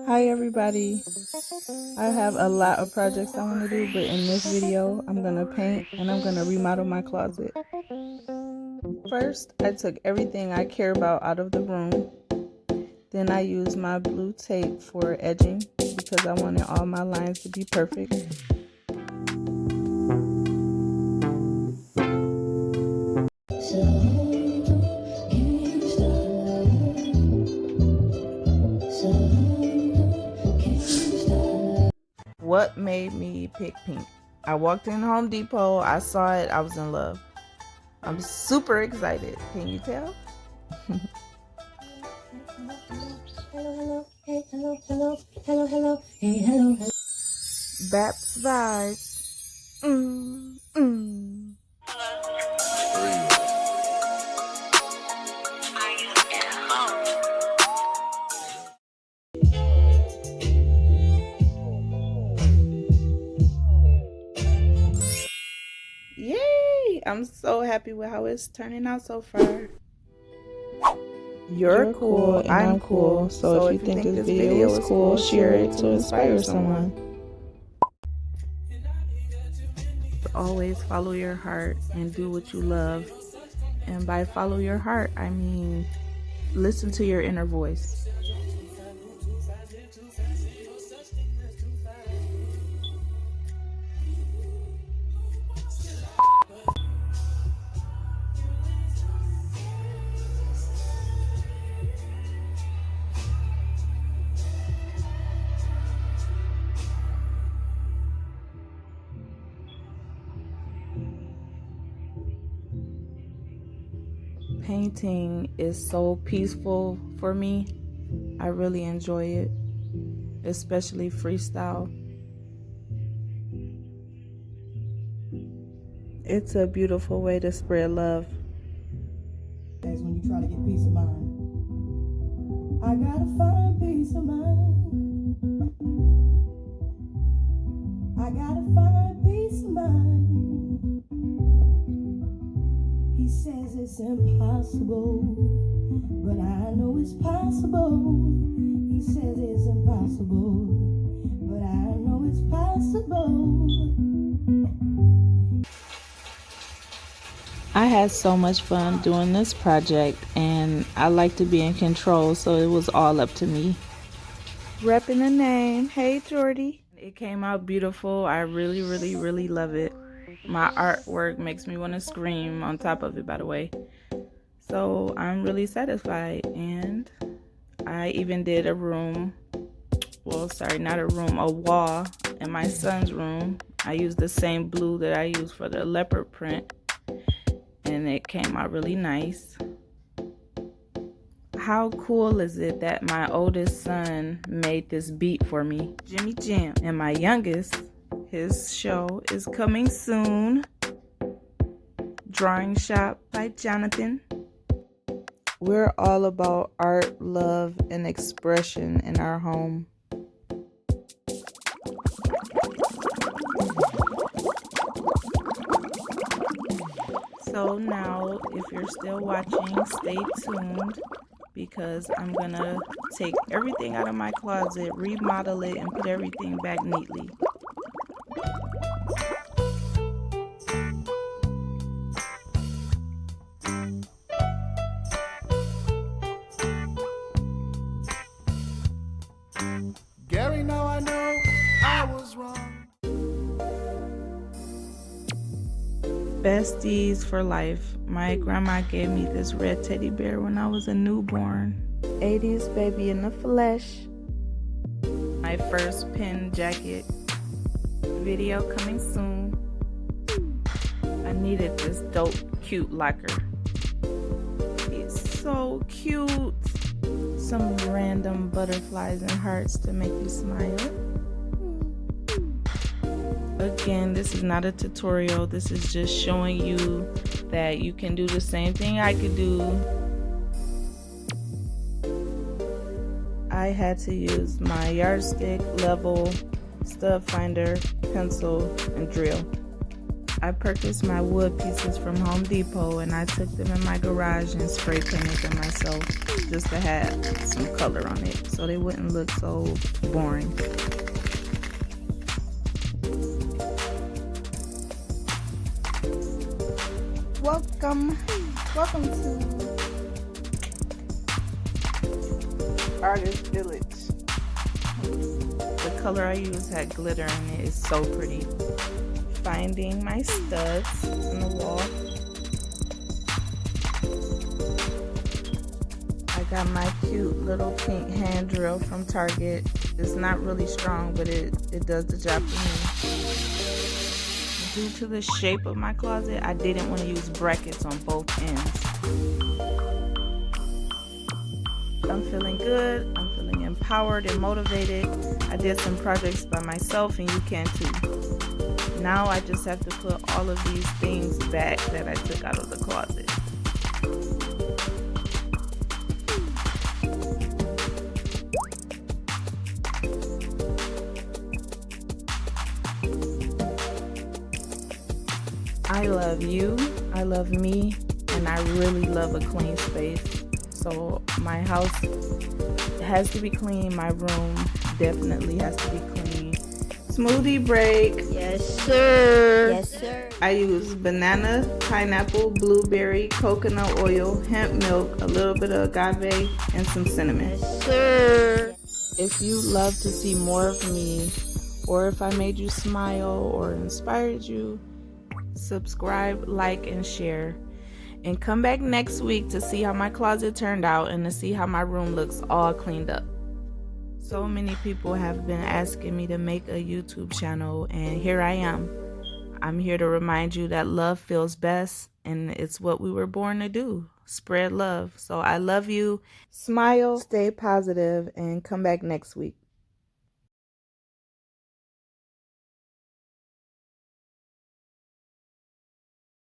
Hi everybody, I have a lot of projects I want to do, but in this video I'm going to paint and I'm going to remodel my closet. First, I took everything I care about out of the room. Then I used my blue tape for edging because I wanted all my lines to be perfect. What made me pick pink? I walked in Home Depot, I saw it, I was in love. I'm super excited. Can you tell? Baps vibes. Yay! I'm so happy with how it's turning out so far. You're cool, I'm cool, so if you think this video is cool, share it to inspire someone. Always follow your heart and do what you love. And by follow your heart, I mean listen to your inner voice. Painting is so peaceful for me. I really enjoy it, especially freestyle. It's a beautiful way to spread love. That's when you try to get peace of mind. I gotta find peace of mind. I gotta find peace of mind. He says it's impossible, but I know it's possible. He says it's impossible, but I know it's possible. I had so much fun doing this project, and I like to be in control, so it was all up to me. Repping the name. Hey Jordy. It came out beautiful. I really love it. My artwork makes me want to scream on top of it, by the way. So I'm really satisfied, and I even did a room, well, sorry, not a room, a wall in my son's room. I used the same blue that I used for the leopard print, and it came out really nice. How cool is it that my oldest son made this beat for me, Jimmy Jam, and my youngest, his show is coming soon. Drawing Shop by Jonathan. We're all about art, love, and expression in our home. So now, if you're still watching, stay tuned, because I'm gonna take everything out of my closet, remodel it, and put everything back neatly. Gary, now I know I was wrong. Besties for life. My grandma gave me this red teddy bear when I was a newborn. 80's baby in the flesh. My first pin jacket. Video coming soon. I needed this dope, cute locker. It's so cute. Some random butterflies and hearts to make you smile. Again, this is not a tutorial. This is just showing you that you can do the same thing I could do. I had to use my yardstick, level, stud finder, pencil, and drill. I purchased my wood pieces from Home Depot and I took them in my garage and spray painted them myself just to have some color on it so they wouldn't look so boring. Welcome to Artist Village. The color I use had glitter in it. It's so pretty. Finding my studs on the wall. I got my cute little pink hand drill from Target. It's not really strong, but it does the job for me. Due to the shape of my closet, I didn't want to use brackets on both ends. I'm feeling good. I'm feeling empowered and motivated. I did some projects by myself and you can too. Now I just have to put all of these things back that I took out of the closet. I love you, I love me, and I really love a clean space. So my house has to be clean, my room definitely has to be clean. Smoothie break. Yes, sir. Yes, sir. I use banana, pineapple, blueberry, coconut oil, hemp milk, a little bit of agave, and some cinnamon. Yes, sir. If you love to see more of me, or if I made you smile or inspired you, subscribe, like, and share. And come back next week to see how my closet turned out and to see how my room looks all cleaned up. So many people have been asking me to make a YouTube channel, and here I am. I'm here to remind you that love feels best, and it's what we were born to do. Spread love. So I love you. Smile, stay positive, and come back next week.